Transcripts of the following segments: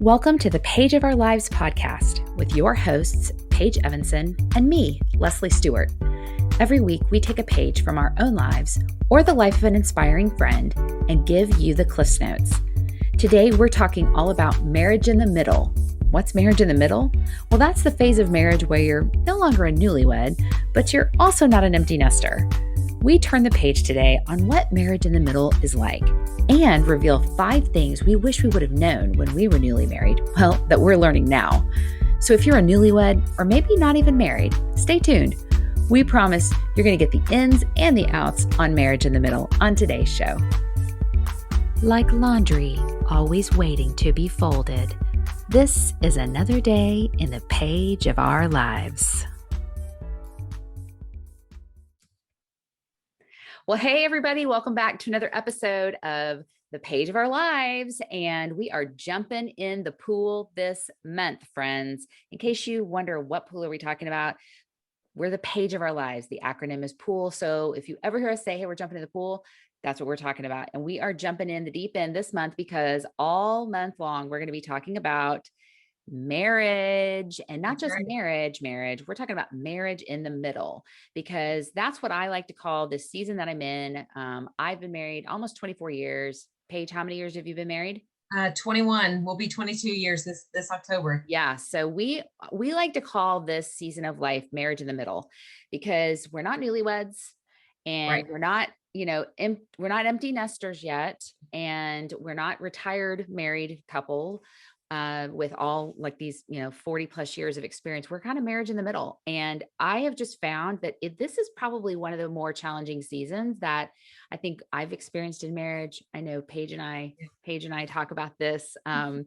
Welcome to the Page of Our Lives podcast with your hosts, Paige Evanson and me, Leslie Stewart. Every week, we take a page from our own lives or the life of an inspiring friend and give you the Cliff Notes. Today, we're talking all about marriage in the middle. What's marriage in the middle? Well, that's the phase of marriage where you're no longer a newlywed, but you're also not an empty nester. We turn the page today on what marriage in the middle is like and reveal 5 things we wish we would have known when we were newly married, well, that we're learning now. So if you're a newlywed or maybe not even married, stay tuned. We promise you're going to get the ins and the outs on marriage in the middle on today's show. Like laundry, always waiting to be folded, this is another day in the page of our lives. Well, hey, everybody. Welcome back to another episode of The Page of Our Lives. And we are jumping in the pool this month, friends. In case you wonder what pool are we talking about, we're the Page of Our Lives. The acronym is pool. So if you ever hear us say, hey, we're jumping in the pool, that's what we're talking about. And we are jumping in the deep end this month because all month long, we're going to be talking about marriage, and not just marriage. We're talking about marriage in the middle, because that's what I like to call this season that I'm in. I've been married almost 24 years. Paige, how many years have you been married? 21. Will be 22 years this October. Yeah. So we like to call this season of life marriage in the middle, because we're not newlyweds and we're not, we're not empty nesters yet. And we're not retired married couple with all like these, 40 plus years of experience. We're kind of marriage in the middle. And I have just found that this is probably one of the more challenging seasons that I think I've experienced in marriage. I know Paige and I talk about this offline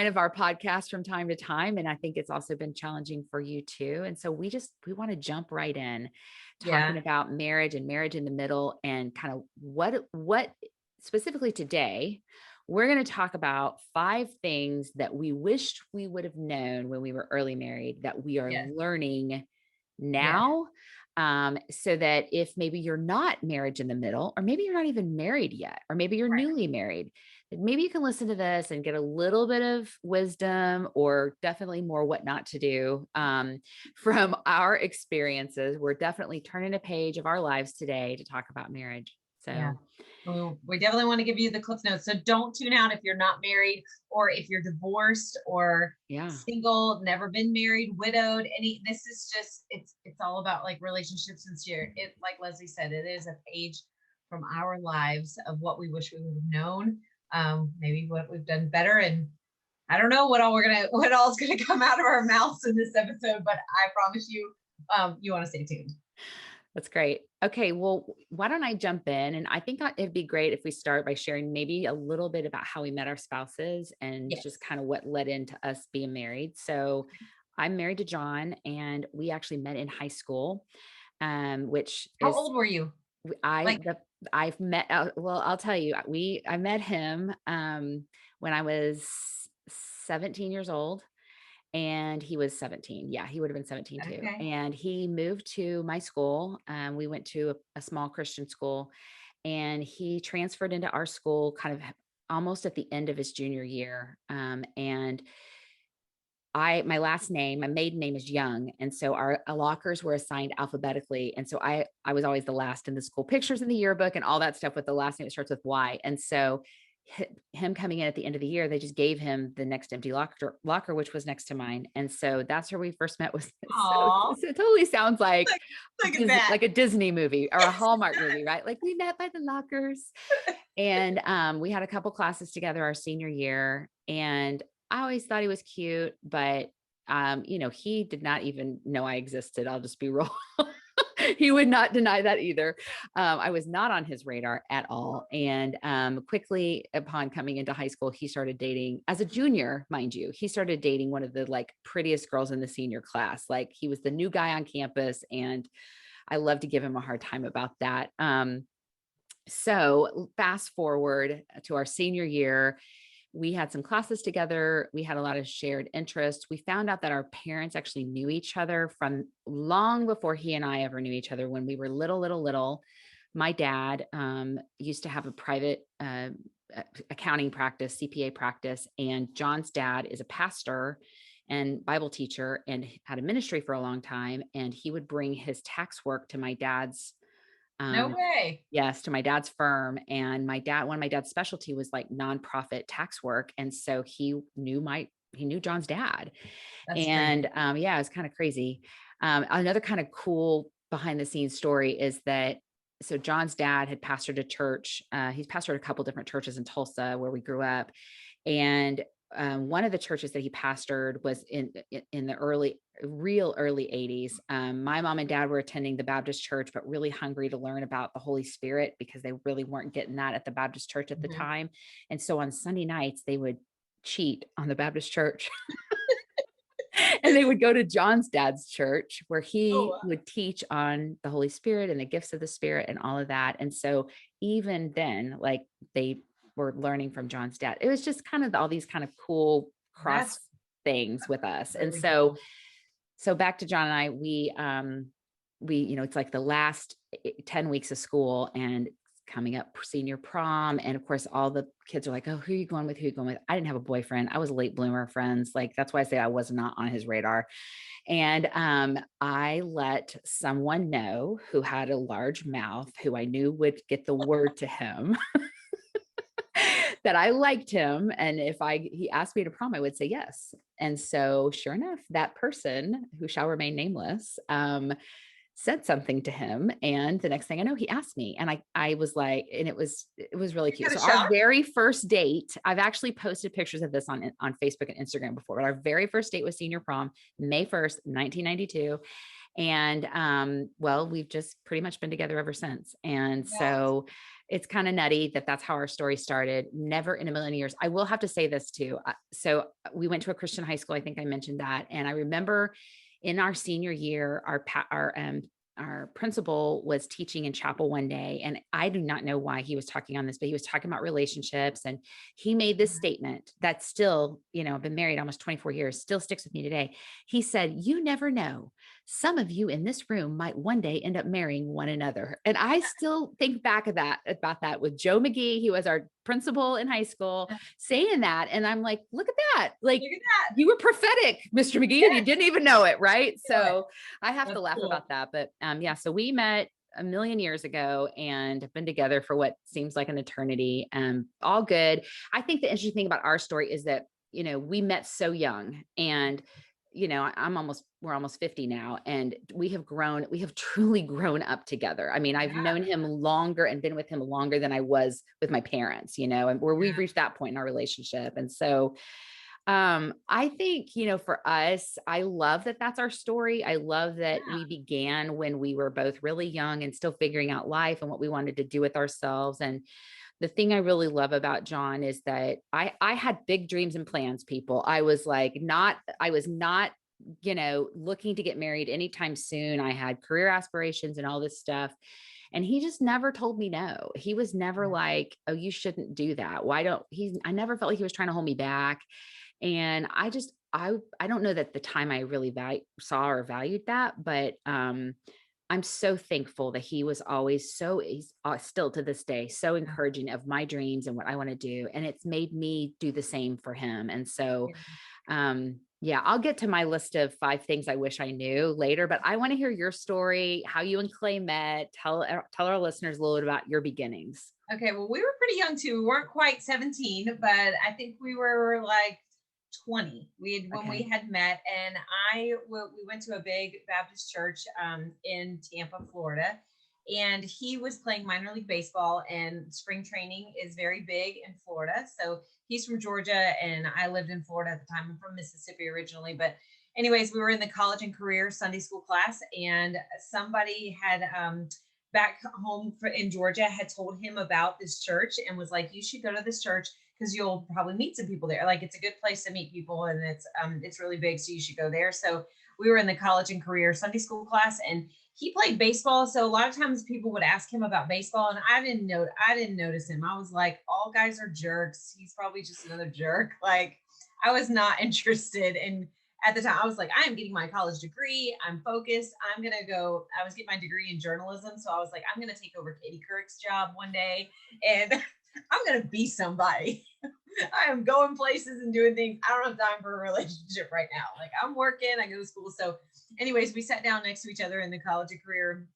of our podcast from time to time. And I think it's also been challenging for you too. And so we want to jump right in talking about marriage and marriage in the middle, and kind of what specifically today, we're going to talk about 5 things that we wished we would have known when we were early married that we are learning now. So that if maybe you're not marriage in the middle, or maybe you're not even married yet, or maybe you're newly married, maybe you can listen to this and get a little bit of wisdom, or definitely more what not to do from our experiences. We're definitely turning a page of our lives today to talk about marriage. So we definitely want to give you the Cliff Notes. So don't tune out if you're not married, or if you're divorced or single, never been married, widowed. This is just, it's all about like relationships and share. It, like Leslie said, it is a page from our lives of what we wish we would have known. Maybe what we've done better. And I don't know what all is going to come out of our mouths in this episode, but I promise you, you want to stay tuned. That's great. Okay. Well, why don't I jump in? And I think it'd be great if we start by sharing maybe a little bit about how we met our spouses and just kind of what led into us being married. So I'm married to John, and we actually met in high school, which How old were you? I've met, well, I'll tell you, I met him when I was 17 years old. And he was 17. Yeah, he would have been 17 too. Okay. And he moved to my school. We went to a small Christian school, and he transferred into our school kind of almost at the end of his junior year. And my last name, my maiden name is Young. And so our lockers were assigned alphabetically. And so I was always the last in the school pictures in the yearbook and all that stuff with the last name that starts with Y. And so him coming in at the end of the year, they just gave him the next empty locker, which was next to mine. And so that's where we first met. So it totally sounds like a Disney movie or a Hallmark movie, right? Like we met by the lockers. And we had a couple classes together our senior year, and I always thought he was cute, but he did not even know I existed. I'll just be real. He would not deny that either. I was not on his radar at all. And quickly upon coming into high school, he started dating, as a junior, mind you, he started dating one of the like prettiest girls in the senior class. Like he was the new guy on campus, and I love to give him a hard time about that. So fast forward to our senior year, we had some classes together. We had a lot of shared interests. We found out that our parents actually knew each other from long before he and I ever knew each other. When we were little, my dad used to have a private accounting practice, CPA practice. And John's dad is a pastor and Bible teacher and had a ministry for a long time. And he would bring his tax work to my dad's, No um, way. yes, to my dad's firm. And one of my dad's specialty was like nonprofit tax work. And so he knew John's dad. That's And crazy. yeah, it's kind of crazy. Another kind of cool behind the scenes story is that so John's dad had pastored a church. He's pastored a couple different churches in Tulsa where we grew up, and one of the churches that he pastored was in the real early 80s. My mom and dad were attending the Baptist church, but really hungry to learn about the Holy Spirit because they really weren't getting that at the Baptist church at the Mhm. time. And so on Sunday nights, they would cheat on the Baptist church and they would go to John's dad's church where Oh, he wow. would teach on the Holy Spirit and the gifts of the Spirit and all of that. And so even then, like they were learning from John's dad. It was just kind of all these kind of cool cross That's things with us. And really so cool. back to John and I, it's like the last 10 weeks of school and coming up senior prom. And of course, all the kids are like, oh, who are you going with? Who are you going with? I didn't have a boyfriend. I was a late bloomer, friends. Like, that's why I say I was not on his radar. And I let someone know who had a large mouth, who I knew would get the word to him that I liked him. And if he asked me to prom, I would say yes. And so sure enough, that person who shall remain nameless, said something to him. And the next thing I know, he asked me. And I was like, and it was really You're cute. kind So of our shocked. very first date, I've actually posted pictures of this on Facebook and Instagram before, but our very first date was senior prom, May 1st, 1992. And well, we've just pretty much been together ever since. And Yeah. so it's kind of nutty that that's how our story started. Never in a million years. I will have to say this too. So we went to a Christian high school. I think I mentioned that. And I remember in our senior year, our principal was teaching in chapel one day, and I do not know why he was talking on this, but he was talking about relationships, and he made this Mhm. statement that still, I've been married almost 24 years, still sticks with me today. He said, "You never know. Some of you in this room might one day end up marrying one another." And I still think back about that with Joe McGee. He was our principal in high school saying that. And I'm like, look at that. Like, Look at that. you were prophetic, Mr. McGee, and you Yes, didn't even know it. Right. do it. So I have to That's laugh cool. about that. But yeah, so we met a million years ago and have been together for what seems like an eternity. All good. I think the interesting thing about our story is that, we met so young, and we're almost 50 now, and we have truly grown up together. I mean, I've Yeah. known him longer and been with him longer than I was with my parents, and where we've Yeah. reached that point in our relationship. And so I think, for us, I love that that's our story. I love that Yeah. we began when we were both really young and still figuring out life and what we wanted to do with ourselves. And the thing I really love about John is that I had big dreams and plans, people. I was not, looking to get married anytime soon. I had career aspirations and all this stuff. And he just never told me no. He was never Yeah. like, oh, you shouldn't do that. Why don't I never felt like he was trying to hold me back. And I don't know that the time I really saw or valued that, but I'm so thankful that he was always he's still to this day, so Yeah. encouraging of my dreams and what I want to do. And it's made me do the same for him. And so, Yeah. yeah, I'll get to my list of 5 things I wish I knew later, but I want to hear your story, how you and Clay met. Tell our listeners a little bit about your beginnings. Okay, well, we were pretty young too. We weren't quite 17, but I think we were like 20. When we Okay. had met, and we went to a big Baptist church in Tampa, Florida, and he was playing minor league baseball, and spring training is very big in Florida. So he's from Georgia, and I lived in Florida at the time. I'm from Mississippi originally, but anyways, we were in the college and career Sunday school class, and somebody had back home in Georgia had told him about this church and was like, you should go to this church because you'll probably meet some people there. Like it's a good place to meet people, and it's really big, so you should go there. So we were in the college and career Sunday school class, and he played baseball. So a lot of times people would ask him about baseball, and I didn't notice him. I was like, all guys are jerks. He's probably just another jerk. Like I was not interested in at the time. I was like, I am getting my college degree. I'm focused. I was getting my degree in journalism. So I was like, I'm going to take over Katie Couric's job one day. And I'm going to be somebody. I am going places and doing things. I don't have time for a relationship right now. Like I'm working, I go to school. So, anyways, we sat down next to each other in the college of career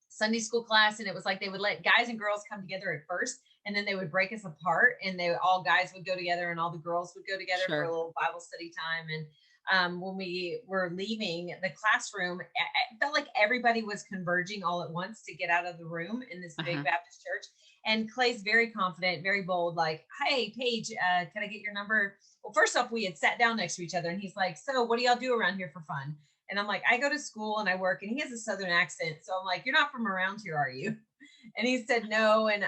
Sunday school class, and it was like they would let guys and girls come together at first, and then they would break us apart, and they all guys would go together, and all the girls would go together for a Sure. little Bible study time. And when we were leaving the classroom, it felt like everybody was converging all at once to get out of the room in this big Uh-huh. Baptist church. And Clay's very confident, very bold, like, "Hey, Paige, can I get your number?" Well, first off, we had sat down next to each other, and he's like, "So, what do y'all do around here for fun?" And I'm like, "I go to school and I work." And he has a Southern accent. So I'm like, "You're not from around here, are you?" And he said no. And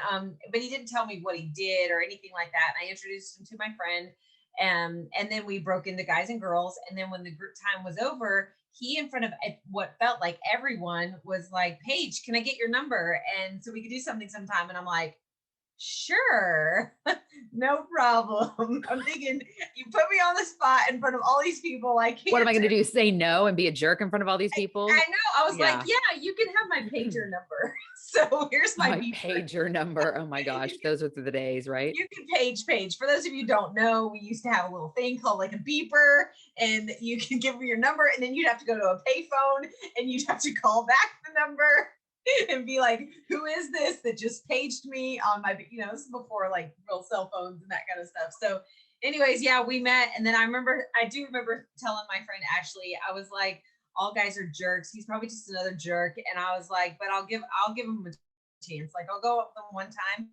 but he didn't tell me what he did or anything like that. And I introduced him to my friend. And then we broke into guys and girls. And then when the group time was over, he in front of what felt like everyone was like, "Paige, can I get your number? And so we could do something sometime." And I'm like, "Sure, no problem." I'm thinking, you put me on the spot in front of all these people. I What am can't I going to turn. do? Say no and be a jerk in front of all these people? I know. I was like, Yeah. "Yeah, you can have my pager number." So here's my My beeper. pager number. Oh my gosh. Those were the days, right? You can page. For those of you who don't know, we used to have a little thing called like a beeper, and you can give me your number, and then you'd have to go to a payphone, and you'd have to call back the number and be like, "Who is this that just paged me on my?" This is before like real cell phones and that kind of stuff. So, anyways, yeah, we met, and then I do remember telling my friend Ashley, I was like, "All guys are jerks. He's probably just another jerk." And I was like, "But I'll give him a chance. Like I'll go up with him one time."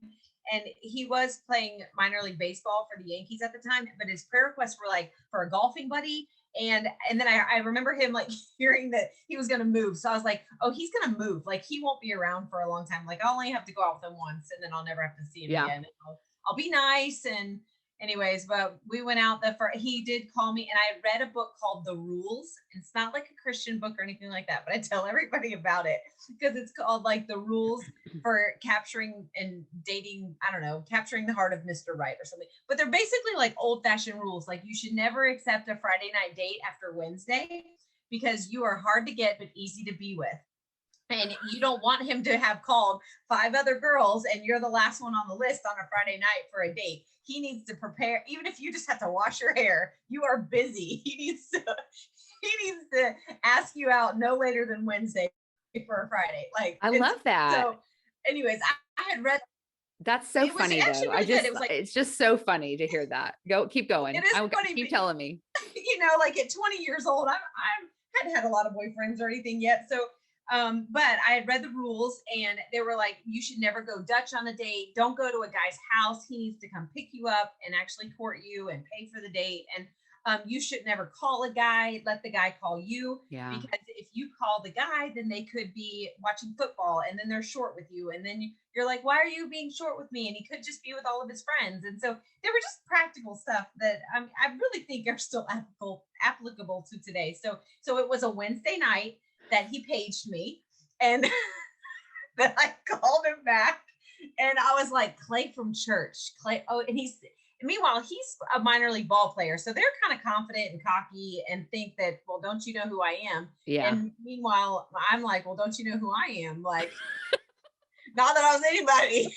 And he was playing minor league baseball for the Yankees at the time, but his prayer requests were like for a golfing buddy. And then I remember him like hearing that he was going to move. So I was like, "Oh, he's going to move. Like he won't be around for a long time. Like I'll only have to go out with him once, and then I'll never have to see him Yeah. again. I'll be nice." And anyways, but we went out he did call me, and I read a book called The Rules. It's not like a Christian book or anything like that, but I tell everybody about it because it's called like The Rules for capturing and dating, I don't know, capturing the heart of Mr. Right or something. But they're basically like old fashioned rules. Like you should never accept a Friday night date after Wednesday because you are hard to get but easy to be with. And you don't want him to have called five other girls and you're the last one on the list on a Friday night for a date. He needs to prepare, even if you just have to wash your hair, you are busy. He needs to ask you out no later than Wednesday for a Friday. Like I it's love that. so anyways, I had read That's so it was funny actually though. really good. It was like It's just so funny to hear that. Keep it going. is funny, Keep telling me. like at 20 years old, I hadn't had a lot of boyfriends or anything yet. So, but I had read the rules and they were like, you should never go Dutch on a date. Don't go to a guy's house. He needs to come pick you up and actually court you and pay for the date. And you should never call a guy. Let the guy call you Yeah. because if you call the guy, then they could be watching football and then they're short with you. And then you're like, "Why are you being short with me?" And he could just be with all of his friends. And so they were just practical stuff that I really think are still applicable to today. So it was a Wednesday night that he paged me, and that I called him back, and I was like, "Clay from church, Clay." Oh, and meanwhile he's a minor league ball player, so they're kind of confident and cocky and think that, "Well, don't you know who I am?" Yeah. And meanwhile, I'm like, "Well, don't you know who I am?" Like, not that I was anybody.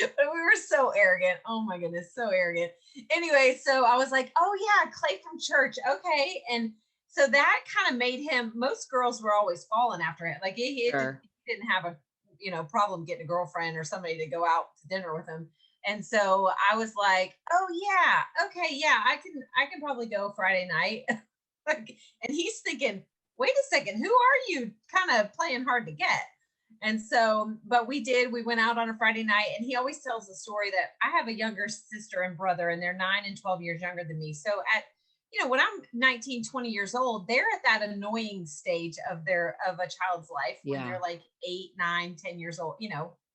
But we were so arrogant. Oh my goodness, so arrogant. Anyway, so I was like, "Oh yeah, Clay from church. Okay." And so that kind of made him, most girls were always falling after it. Like Sure. he didn't have a problem getting a girlfriend or somebody to go out to dinner with him. And so I was like, "Oh yeah, okay, yeah, I can probably go Friday night." Like, and he's thinking, "Wait a second, who are you kind of playing hard to get?" And so, but we went out on a Friday night, and he always tells the story that I have a younger sister and brother, and they're 9 and 12 years younger than me. So when I'm 19, 20 years old, they're at that annoying stage of a child's life when Yeah. they're like 8, 9, 10 years old,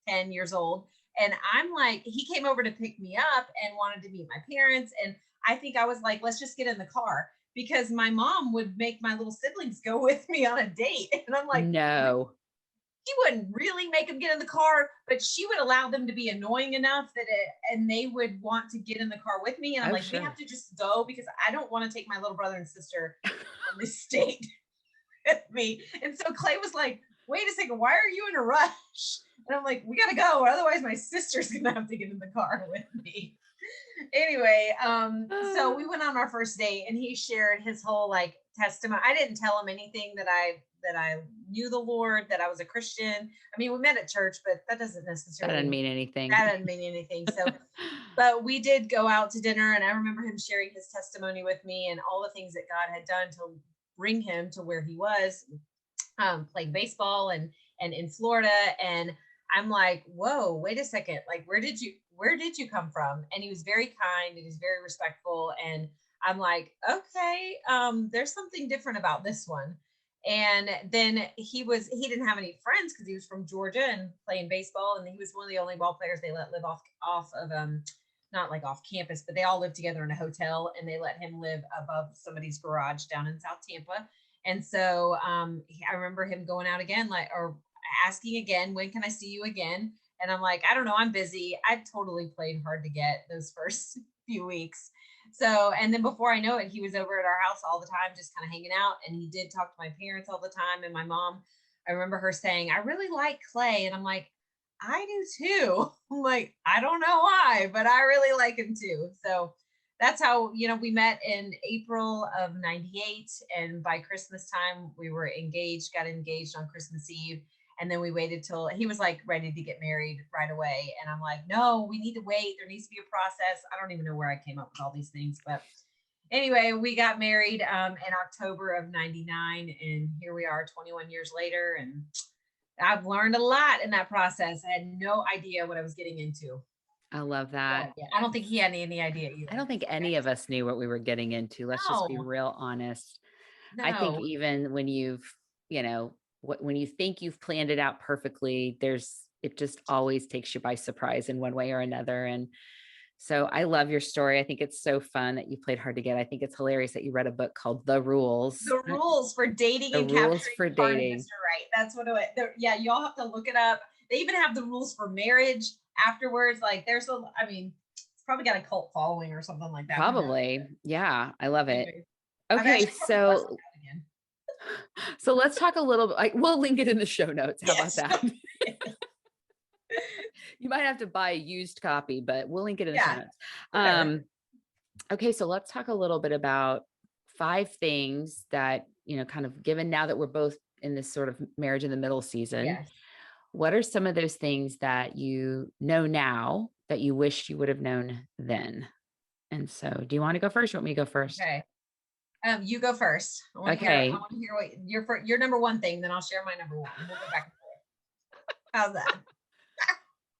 10 years old. And I'm like, he came over to pick me up and wanted to meet my parents. And I think I was like, "Let's just get in the car," because my mom would make my little siblings go with me on a date. And I'm like, No. she wouldn't really make them get in the car, but she would allow them to be annoying enough and they would want to get in the car with me. And I'm Oh, like, "We have sure. to just go because I don't want to take my little brother and sister on this date with me." And so Clay was like, "Wait a second, why are you in a rush?" And I'm like, we gotta go, or otherwise my sister's gonna have to get in the car with me. Anyway, so we went on our first date and he shared his whole like testimony. I didn't tell him anything that I knew the Lord, that I was a Christian. I mean, we met at church, but that doesn't That doesn't necessarily mean anything. that doesn't mean anything. So, but we did go out to dinner, and I remember him sharing his testimony with me and all the things that God had done to bring him to where he was, playing baseball and in Florida. And I'm like, whoa, wait a second. Like, where did you come from? And he was very kind and he's very respectful. And I'm like, okay, there's something different about this one. And then he didn't have any friends because he was from Georgia and playing baseball, and he was one of the only ball players they let live off of not like off campus, but they all lived together in a hotel, and they let him live above somebody's garage down in South Tampa. And so I remember him going out again, like, or asking again, when can I see you again? And I'm like, I don't know, I'm busy. I totally played hard to get those first few weeks. So, and then before I know it, he was over at our house all the time, just kind of hanging out. And he did talk to my parents all the time. And my mom, I remember her saying, I really like Clay. And I'm like, I do too. I'm like, I don't know why, but I really like him too. So that's how, we met in April of 98. And by Christmas time, we were engaged, got engaged on Christmas Eve. And then we waited till he was like ready to get married right away. And I'm like, no, we need to wait. There needs to be a process. I don't even know where I came up with all these things. But anyway, we got married in October of 99. And here we are 21 years later. And I've learned a lot in that process. I had no idea what I was getting into. I love that. Yeah, I don't think he had any idea I either. don't think any of us knew what we were getting into. Let's just be No, real honest. I think no. even when you know, when you think you've planned it out perfectly, it just always takes you by surprise in one way or another. And so I love your story. I think it's so fun that you played hard to get. I think it's hilarious that you read a book called The Rules, The rules for dating The and Rules capturing for the heart of Dating. Mr. Right. That's what yeah, you all have to look it up. They even have the rules for marriage afterwards. Like I mean, it's probably got a cult following or something like that. Who knows? Probably. Yeah, I love it. Anyway, I've Okay, actually probably bust so it out again. let's talk a little bit. We'll link it in the show notes. How about Yes. that? You might have to buy a used copy, but we'll link it in the show Yeah. notes. Whatever. Okay, so let's talk a little bit about 5 things that, kind of given now that we're both in this sort of marriage in the middle season, Yes. what are some of those things that you know now that you wish you would have known then? And so, do you want to go first? You want me to go first? Okay. You go first. I want to hear. I Okay. want to hear what your number one thing. Then I'll share my number one. We'll go back and forth. How's that?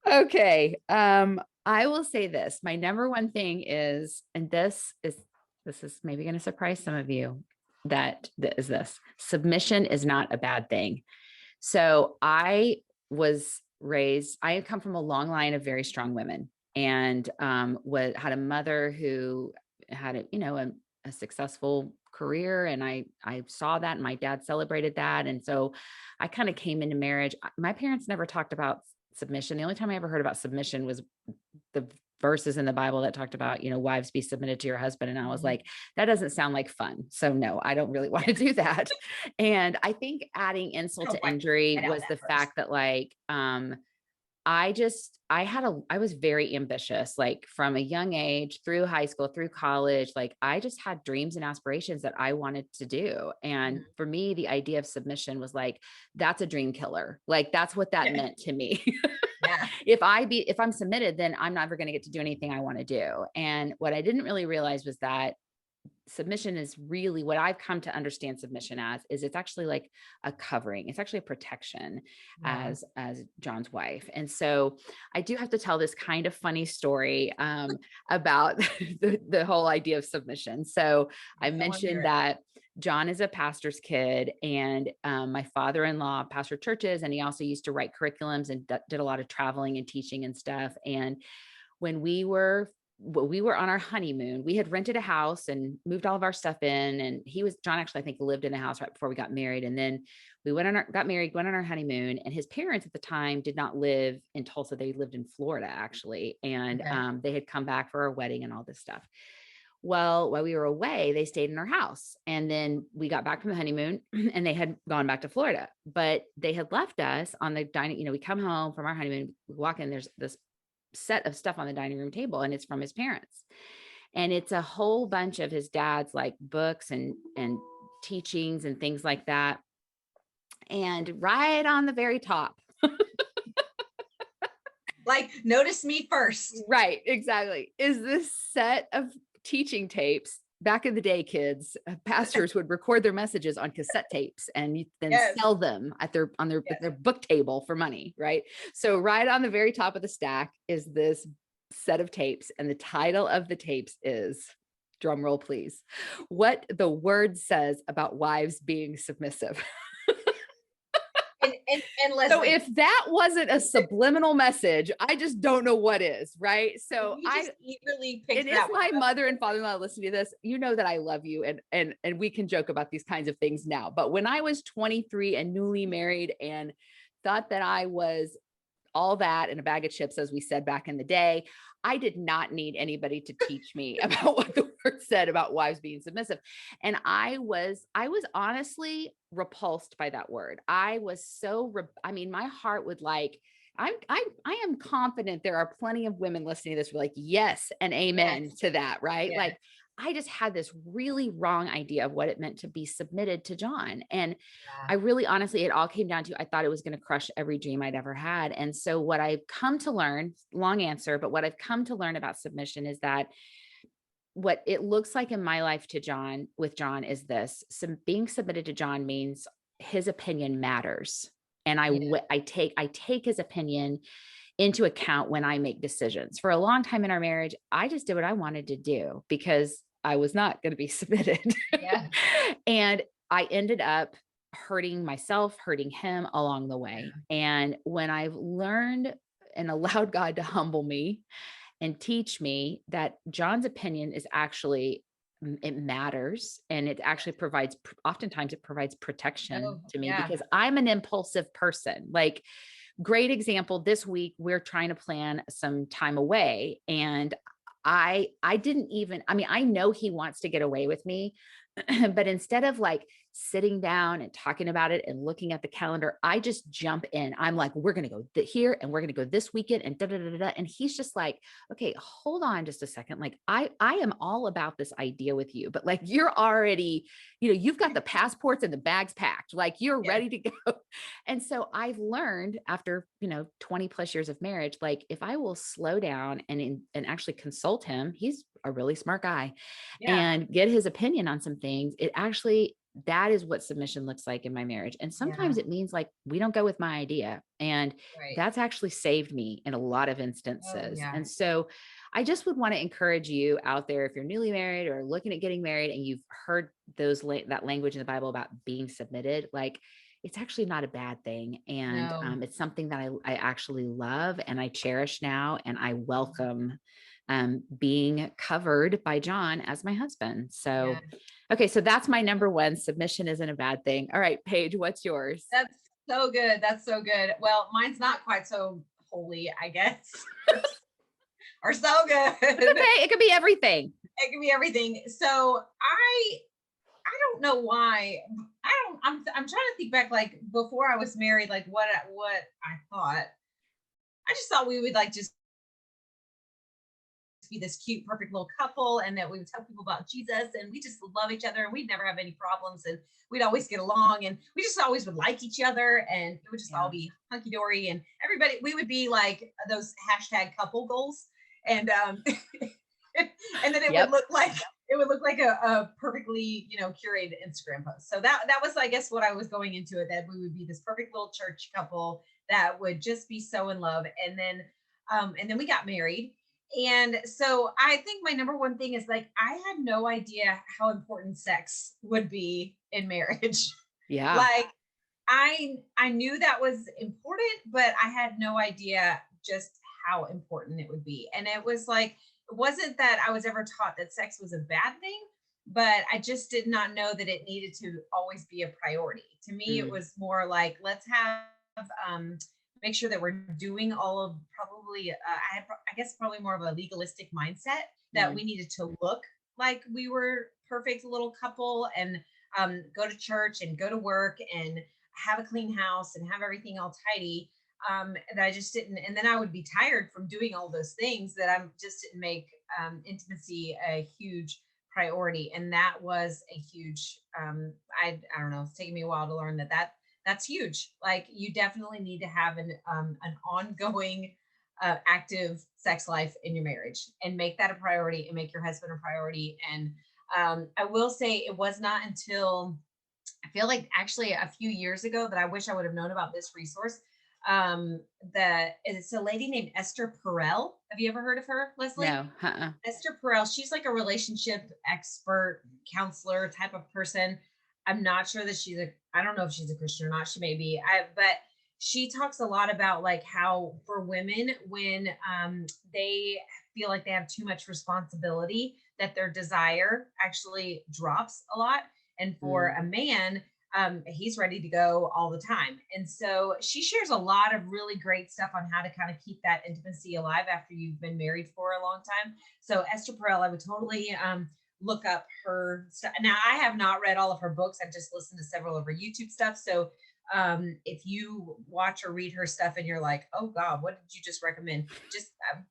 Okay. I will say this. My number one thing is, and this is maybe going to surprise some of you, that is this: submission is not a bad thing. So I come from a long line of very strong women, and had a mother who had a successful career, and I saw that, and my dad celebrated that, and so I kind of came into marriage. My parents never talked about submission. The only time I ever heard about submission was the verses in the Bible that talked about, wives be submitted to your husband. And I was like, that doesn't sound like fun. So no, I don't really want to do that. And I think adding insult to injury was the fact that I was very ambitious, like from a young age through high school, through college. Like I just had dreams and aspirations that I wanted to do. And for me, the idea of submission was like, that's a dream killer. Like that's what that meant to me. Yeah. If I'm submitted, then I'm never going to get to do anything I want to do. And what I didn't really realize was that submission is really what I've come to understand submission as is it's actually like a covering. It's actually a protection Yeah. as John's wife. And so I do have to tell this kind of funny story about the whole idea of submission. So I Yes, I want to hear mentioned it. that John is a pastor's kid, and my father-in-law pastored churches, and he also used to write curriculums and did a lot of traveling and teaching and stuff. And when we were on our honeymoon, we had rented a house and moved all of our stuff in. And John actually, I think, lived in a house right before we got married. And then we got married, went on our honeymoon, and his parents at the time did not live in Tulsa. They lived in Florida actually. And Okay. they had come back for our wedding and all this stuff. Well, while we were away, they stayed in our house. And then we got back from the honeymoon and they had gone back to Florida, but they had left us on the dining. We come home from our honeymoon, we walk in, there's this set of stuff on the dining room table, and it's from his parents. And it's a whole bunch of his dad's like books and teachings and things like that. And right on the very top, Like, notice me first. right, exactly, is this set of teaching tapes. Back in the day, kids, pastors would record their messages on cassette tapes and then Yes. sell them at their book table for money, right? So right on the very top of the stack is this set of tapes, and the title of the tapes is, drum roll please, What the Word Says About Wives Being Submissive. And So Leslie, if that wasn't a subliminal message, I just don't know what is, right? So you just eagerly and picked if that one my up. mother and father-in-law listen to this, you know that I love you, and we can joke about these kinds of things now. But when I was 23 and newly married and thought that I was all that and a bag of chips, as we said back in the day, I did not need anybody to teach me about what the word said about wives being submissive. And I was honestly repulsed by that word. I was so, I mean, my heart would like, I am confident there are plenty of women listening to this who are like, yes, and amen Yes. to that, right? Yes. Like, I just had this really wrong idea of what it meant to be submitted to John. And Yeah. I really honestly, it all came down to, I thought it was going to crush every dream I'd ever had. And so what I've come to learn, long answer, but what I've come to learn about submission is that what it looks like in my life to John, with John, is this: being submitted to John means his opinion matters. And Yeah. I take his opinion into account when I make decisions. For a long time in our marriage, I just did what I wanted to do because I was not going to be submitted. Yeah. And I ended up hurting myself, hurting him along the way. And when I've learned and allowed God to humble me and teach me that John's opinion is actually, it matters, and it actually provides, oftentimes it provides protection Oh, to me yeah. because I'm an impulsive person. Like, great example, this week we're trying to plan some time away, and I didn't even, I mean, I know he wants to get away with me, but instead of like sitting down and talking about it and looking at the calendar, I just jump in. I'm like, we're going to go here and we're going to go this weekend and da da da da. And he's just like, okay, hold on just a second. Like, I am all about this idea with you, but like, you're already, you've got the passports and the bags packed, like you're Yeah. ready to go. And so I've learned after, 20 plus years of marriage, like if I will slow down and actually consult him, he's a really smart guy, Yeah. and get his opinion on some things, it actually, that is what submission looks like in my marriage. And Yeah. sometimes it means like, we don't go with my idea. And Right. that's actually saved me in a lot of Oh, instances. yeah. And so I just would want to encourage you out there, if you're newly married or looking at getting married and you've heard that language in the Bible about being submitted, like, it's actually not a bad thing. And No. it's something that I actually love and I cherish now. And I welcome being covered by John as my husband. Yeah. So, okay. So that's my number one. Submission isn't a bad thing. All right, Paige, what's yours? That's so good. That's so good. Well, mine's not quite so holy, I guess, or so good. It's okay. It could be everything. It can be everything. So I don't know why. I'm trying to think back, like before I was married, like what I thought. I just thought we would like just be this cute, perfect little couple, and that we would tell people about Jesus, and we just love each other, and we'd never have any problems, and we'd always get along, and we just always would like each other, and it would just all Yeah. be hunky dory, and everybody, we would be like those hashtag couple goals, and and then Yep. it would look like a perfectly curated Instagram post. So that was, I guess, what I was going into it, that we would be this perfect little church couple that would just be so in love, and then we got married. And so I think my number one thing is, like, I had no idea how important sex would be in marriage. Yeah. Like, I knew that was important, but I had no idea just how important it would be. And it was like, it wasn't that I was ever taught that sex was a bad thing, but I just did not know that it needed to always be a priority. To me, it Mm, was more like, let's have make sure that we're doing all of, probably I guess probably more of a legalistic mindset, that mm, we needed to look like we were perfect little couple, and go to church and go to work and have a clean house and have everything all tidy. That I just didn't, and then I would be tired from doing all those things that I just didn't make intimacy a huge priority. And that was a huge, I don't know, it's taken me a while to learn that's huge. Like you definitely need to have an ongoing active sex life in your marriage, and make that a priority, and make your husband a priority. And I will say it was not until, I feel like actually a few years ago, that I wish I would have known about this resource. That it's a lady named Esther Perel. Have you ever heard of her, Leslie? No. Uh-uh. Esther Perel, she's like a relationship expert, counselor type of person. I'm not sure that I don't know if she's a Christian or not. She may be. But she talks a lot about like how for women, when they feel like they have too much responsibility, that their desire actually drops a lot. And for Mm. a man, he's ready to go all the time. And so she shares a lot of really great stuff on how to kind of keep that intimacy alive after you've been married for a long time. So Esther Perel, I would totally look up her stuff. Now, I have not read all of her books. I've just listened to several of her YouTube stuff. So if you watch or read her stuff and you're like, oh God, what did you just recommend?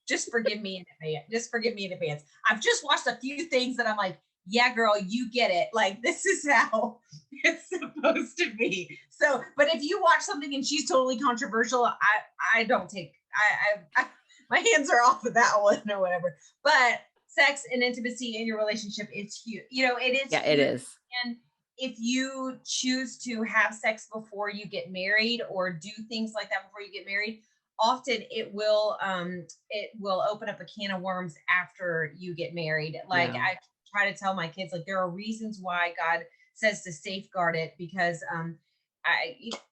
Just forgive me in advance. Just forgive me in advance. I've just watched a few things that I'm like, yeah, girl, you get it. Like this is how it's supposed to be. So, but if you watch something and she's totally controversial, I don't take I my hands are off of that one or whatever. But sex and intimacy in your relationship, it's huge. You know, it is Yeah, it huge. is. And if you choose to have sex before you get married, or do things like that before you get married, often it will open up a can of worms after you get married. Like Yeah. I try to tell my kids, like there are reasons why God says to safeguard it, because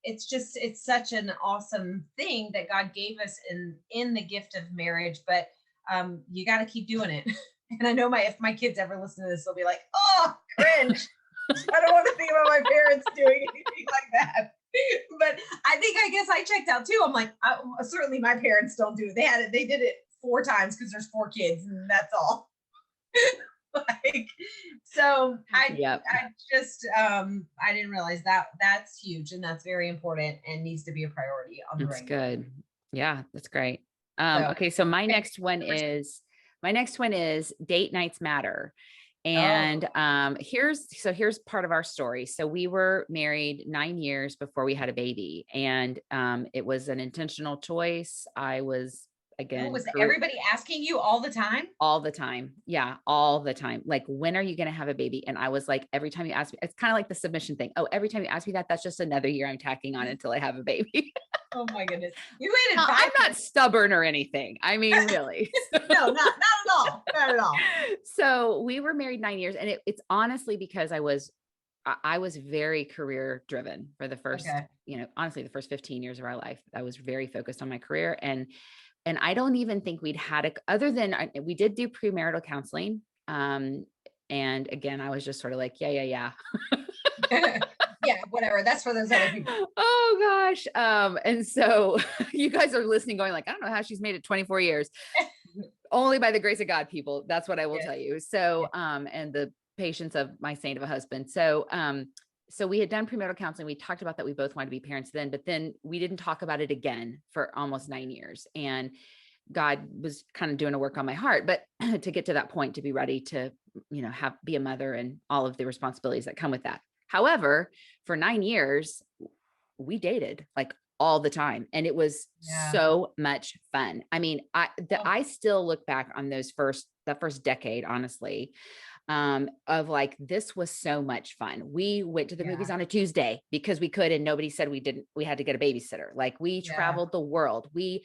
it's such an awesome thing that God gave us in the gift of marriage. But you got to keep doing it. And I know if my kids ever listen to this, they'll be like, oh, cringe. I don't want to think about my parents doing anything like that. But I guess I checked out too. I'm like, certainly my parents don't do it. They did it 4 times because there's 4 kids and that's all. Like, so Yep. I just I didn't realize that that's huge, and that's very important and needs to be a priority on the It's regular. good. Yeah, that's great. So Okay, so okay, my next one is date nights matter. oh And here's part of our story. So we were married 9 years before we had a baby, and it was an intentional choice. I was oh, again was everybody asking you all the time? all the time. Yeah, all the time. Like, when are you going to have a baby? And I was like, every time you ask me, it's kind of like the submission thing. Oh, every time you ask me that, that's just another year I'm tacking on until I have a baby. Oh my goodness, you waited Now, I'm 5 years. not stubborn or anything. I mean, really. No, not at all, not at all. So we were married 9 years, and it's honestly because I was very career driven for the first, Okay, honestly, the first 15 years of our life. I was very focused on my career, and I don't even think we'd had it other than we did do premarital counseling. And again, I was just sort of like, yeah, yeah, yeah, whatever. That's for those other people. yeah. Oh gosh. And so you guys are listening, going like, I don't know how she's made it 24 years. Only by the grace of God, people. That's what I will Yes, tell you. yes, So, and the patience of my saint of a husband. So we had done premarital counseling. We talked about that. We both wanted to be parents then, but then we didn't talk about it again for almost 9 years. And God was kind of doing a work on my heart, but to get to that point, to be ready to, be a mother and all of the responsibilities that come with that. However, for 9 years, we dated like all the time, and it was yeah. so much fun. I mean, Oh, I still look back on that first decade, honestly, of like, this was so much fun. We went to the movies yeah, on a Tuesday because we could, and nobody said we didn't. We had to get a babysitter. Like, we yeah, traveled the world. We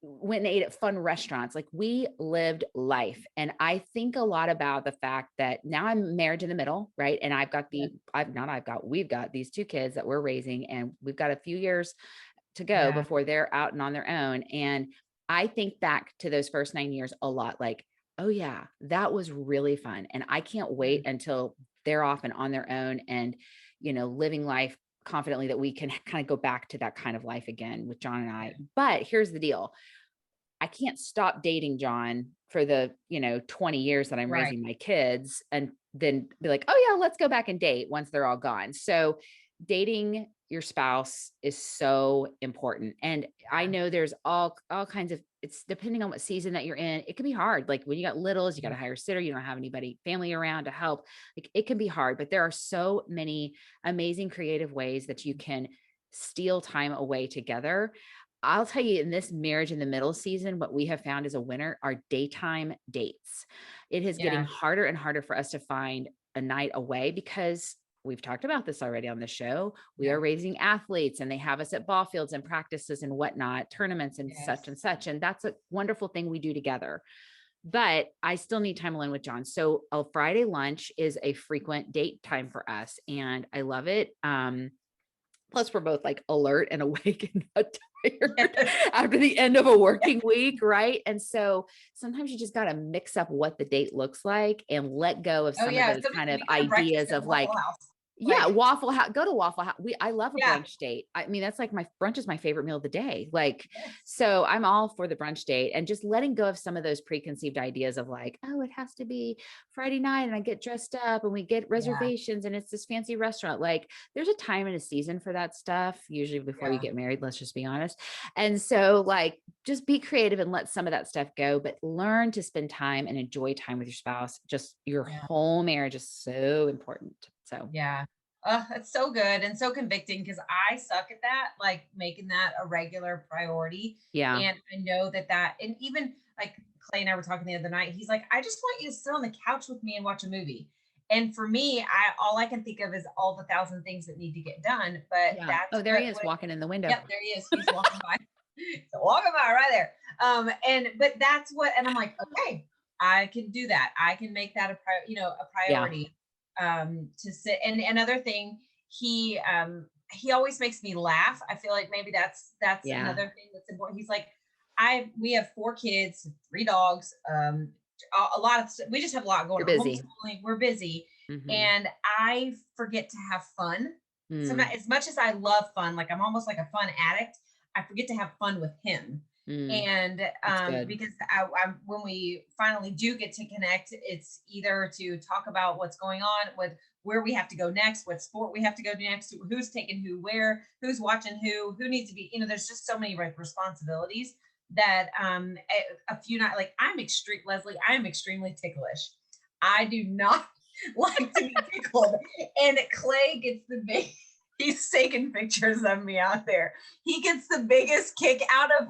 went and ate at fun restaurants. Like, we lived life. And I think a lot about the fact that now I'm married in the middle, right? And yeah, we've got these 2 kids that we're raising, and we've got a few years to go yeah. before they're out and on their own. And I think back to those first 9 years a lot, like, oh yeah, that was really fun. And I can't Yeah. wait until they're off and on their own and, living life confidently, that we can kind of go back to that kind of life again with John and I. But here's the deal. I can't stop dating John for the, 20 years that I'm Right. raising my kids and then be like, oh yeah, let's go back and date once they're all gone. So dating your spouse is so important. And I Yeah. know there's all kinds of, it's depending on what season that you're in. It can be hard. Like when you got littles, you got to Mhm. hire a sitter, you don't have anybody, family around to help. Like it can be hard, but there are so many amazing creative ways that you can steal time away together. I'll tell you, in this marriage in the middle season, what we have found as a winner are daytime dates. It is getting Yeah. harder and harder for us to find a night away because we've talked about this already on the show. We Yeah. are raising athletes and they have us at ball fields and practices and whatnot, tournaments and such Yes. and such. And that's a wonderful thing we do together. But I still need time alone with John. So a Friday lunch is a frequent date time for us. And I love it. Plus, we're both like alert and awake and not tired Yes. after the end of a working week, right? And so sometimes you just got to mix up what the date looks like and let go of Oh some of yeah. those Sometimes kind of we can have breakfast ideas at of Waffle like, House. yeah, Like, Waffle House, go to Waffle House. I love a yeah. brunch date. I mean, that's like my brunch is my favorite meal of the day. Like, Yes. so I'm all for the brunch date and just letting go of some of those preconceived ideas of like, oh, it has to be Friday night and I get dressed up and we get Yeah. reservations and it's this fancy restaurant. Like, there's a time and a season for that stuff, usually before you Yeah. get married, let's just be honest. And so, like, just be creative and let some of that stuff go, but learn to spend time and enjoy time with your spouse. Just your Yeah. whole marriage is so important. So, Yeah. Oh, that's so good and so convicting because I suck at that, like making that a regular priority. yeah. And I know and even like Clay and I were talking the other night, he's like, I just want you to sit on the couch with me and watch a movie. And for me, all I can think of is all the thousand things that need to get done. But Yeah. that's Oh, there he is what walking in the window. yep, there he is. He's walking by. He's walking by right there. But that's what, and I'm like, okay, I can do that. I can make that a Yeah. priority to sit. And another thing, he always makes me laugh. I feel like maybe that's Yeah. another thing that's important. He's like, we have 4 kids, 3 dogs, a lot of we just have a lot going You're on. busy. Homeschooling, we're busy, Mhm. and I forget to have fun. So Mm, as much as I love fun, like I'm almost like a fun addict, I forget to have fun with him. mm. And That's good. because when we finally do get to connect, it's either to talk about what's going on with where we have to go next, what sport we have to go next, who's taking who where, who's watching who needs to be, there's just so many like responsibilities that a few not like I'm extreme Leslie, I am extremely ticklish. I do not like to be tickled. And Clay gets the big he's taking pictures of me out there. He gets the biggest kick out of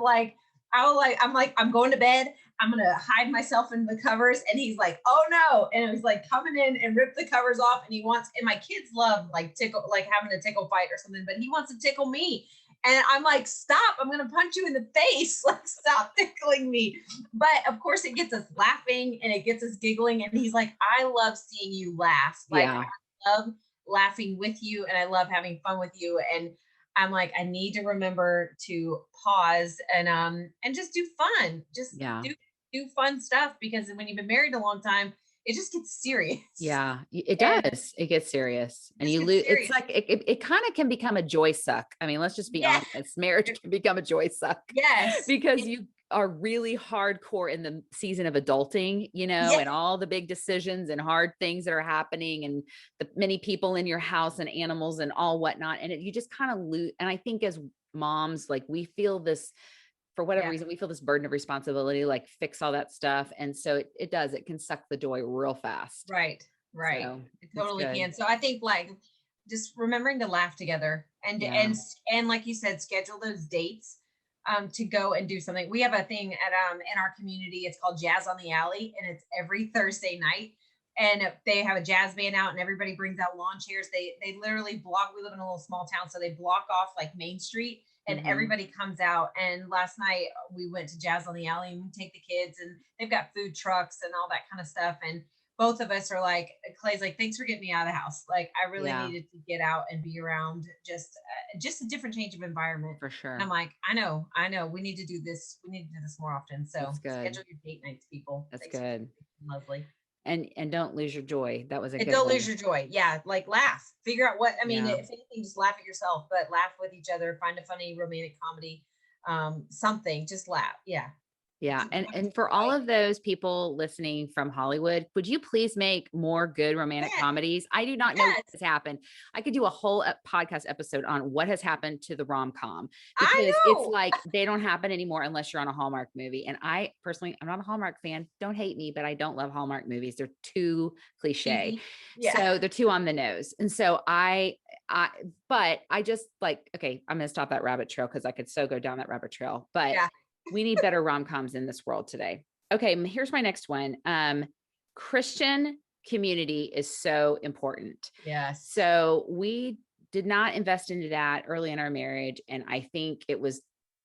I'm going to bed. I'm gonna hide myself in the covers. And he's like, oh no. And it was like coming in and rip the covers off. And my kids love like tickle, like having a tickle fight or something, but he wants to tickle me. And I'm like, stop, I'm gonna punch you in the face. Like, stop tickling me. But of course, it gets us laughing and it gets us giggling. And he's like, I love seeing you laugh. Like, Yeah. I love laughing with you and I love having fun with you. And I'm like, I need to remember to pause and just do fun. Just Yeah. do fun stuff because when you've been married a long time, it just gets serious. Yeah. It And it does. It gets serious. And just you gets lose it's serious. like it kind of can become a joy suck. I mean, let's just be Yeah. honest. Marriage can become a joy suck Yes. because you are really hardcore in the season of adulting, Yeah. and all the big decisions and hard things that are happening and the many people in your house and animals and all whatnot. And you just kind of lose. And I think as moms, like we feel this for whatever Yeah. reason, we feel this burden of responsibility, like fix all that stuff. And so it does, it can suck the joy real fast. Right. Right. So It it's totally good. can. So I think like just remembering to laugh together Yeah. and like you said, schedule those dates to go and do something. We have a thing at in our community. It's called Jazz on the Alley, and it's every Thursday night. And they have a jazz band out, and everybody brings out lawn chairs. They literally block. We live in a little small town, so they block off like Main Street, and Hmm. everybody comes out. And last night we went to Jazz on the Alley, and we take the kids, and they've got food trucks and all that kind of stuff. And both of us are like, Clay's like, thanks for getting me out of the house. Like I really Yeah, needed to get out and be around just a different change of environment. for And I'm sure. like, I know. We need to do this. We need to do this more often. So That's good. schedule your date nights, people. That's Thanks for good. Leslie. And don't lose your joy. That was a And good don't lose one. your joy. Yeah, like laugh. Figure out what I mean. Yeah. If anything, just laugh at yourself, but laugh with each other. Find a funny romantic comedy, something. Just laugh. Yeah. Yeah, To and the for all right. of those people listening from Hollywood, would you please make more good romantic Yes, comedies? I do not know what yes, has happened. I could do a whole podcast episode on what has happened to the rom-com I because it's know. like they don't happen anymore unless you're on a Hallmark movie. And I personally, I'm not a Hallmark fan. Don't hate me, but I don't love Hallmark movies. They're too cliche. Cheesy. Yeah, So they're too on the nose. And so I but I just like, okay, I'm gonna stop that rabbit trail because I could so go down that rabbit trail. But yeah, we need better rom-coms in this world today. Okay, here's my next one. Christian community is so important. yes, So we did not invest into that early in our marriage. And I think it was,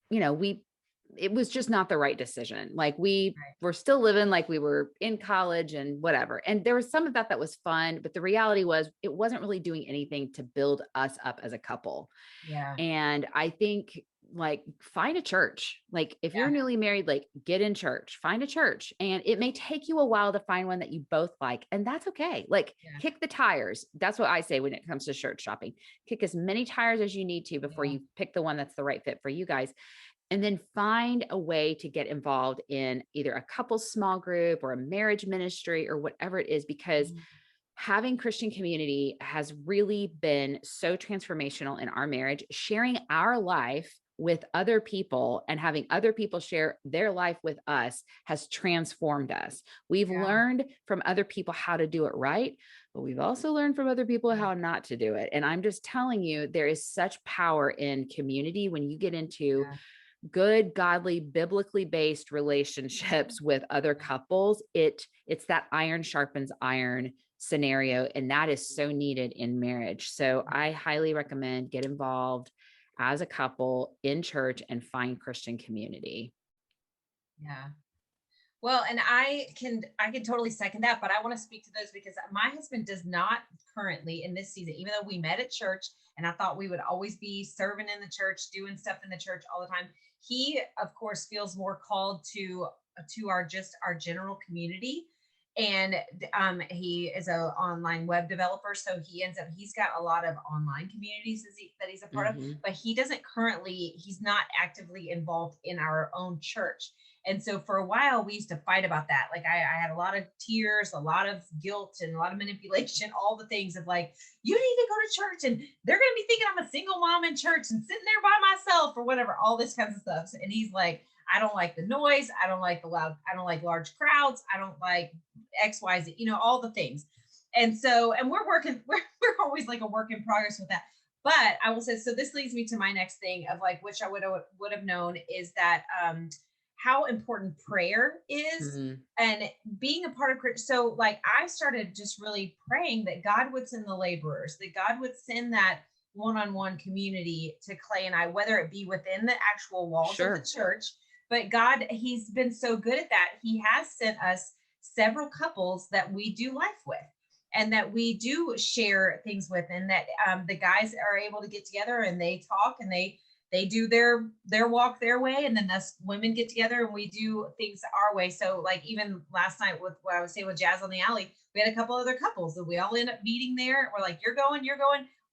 it was just not the right decision. Like we right, were still living like we were in college and whatever. And there was some of that that was fun, but the reality was it wasn't really doing anything to build us up as a couple. yeah, And I think like find a church. Like if you're yeah, newly married, like get in church, find a church. And it may take you a while to find one that you both like. And that's okay. Like yeah, kick the tires. That's what I say when it comes to church shopping. Kick as many tires as you need to before yeah, you pick the one that's the right fit for you guys. And then find a way to get involved in either a couple's small group or a marriage ministry or whatever it is, because mhm, having Christian community has really been so transformational in our marriage. Sharing our life with other people and having other people share their life with us has transformed us. We've yeah, learned from other people how to do it right, but we've also learned from other people yeah, how not to do it. And I'm just telling you, there is such power in community when you get into yeah, good, godly, biblically based relationships with other yeah, couples. It's that iron sharpens iron scenario, and that is so needed in marriage. So I highly recommend get involved as a couple in church and find Christian community. yeah. Well, and I can totally second that, but I want to speak to those because my husband does not currently in this season, even though we met at church and I thought we would always be serving in the church, doing stuff in the church all the time. He, of course, feels more called to our just our general community. And he is a online web developer, so he's got a lot of online communities that he's a part of, Mm-hmm. but he's not actively involved in our own church. And so for a while, we used to fight about that. Like I had a lot of tears, a lot of guilt, and a lot of manipulation, all the things of like, you need to go to church and they're going to be thinking I'm a single mom in church and sitting there by myself or whatever, all this kinds of stuff. And he's like, I don't like the noise. I don't like the loud. I don't like large crowds. I don't like X, Y, Z, all the things. And so, and we're working, we're always like a work in progress with that. But I will say, so this leads me to my next thing of like, which I would have known is that how important prayer is Mm-hmm. and being a part of so like I started just really praying that God would send the laborers, that God would send that one-on-one community to Clay and I, whether it be within the actual walls of the Sure. church. But God, he's been so good at that. He has sent us several couples that we do life with and that we do share things with, and that the guys are able to get together and they talk and they do their walk their way, and then us women get together and we do things our way. So like even last night with what I was saying with Jazz on the Alley, we had a couple other couples that we all end up meeting there. We're like, you're going,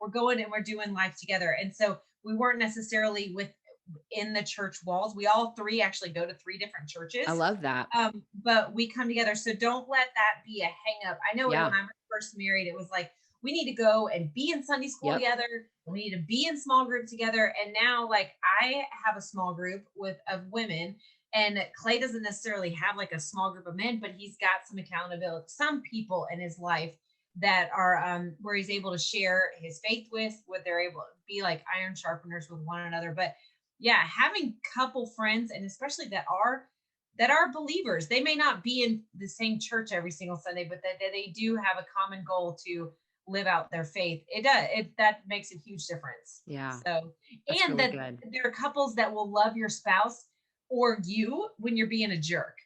we're going, and we're doing life together. And so we weren't necessarily in the church walls. We all three actually go to three different I churches. love that. But we come together. So don't let that be a hang up. I know when Yeah. I was first married, it was like, we need to go and be in Sunday school Yep. together. We need to be in small group together. And now, like, I have a small group of women, and Clay doesn't necessarily have like a small group of men, but he's got some accountability, some people in his life that are where he's able to share his faith with, what they're able to be like iron sharpeners with one another. But yeah, having couple friends, and especially that are believers. They may not be in the same church every single Sunday, but that they do have a common goal to live out their faith. That makes a huge difference. Yeah. So, That's and really that good. there are couples that will love your spouse or you when you're being a jerk,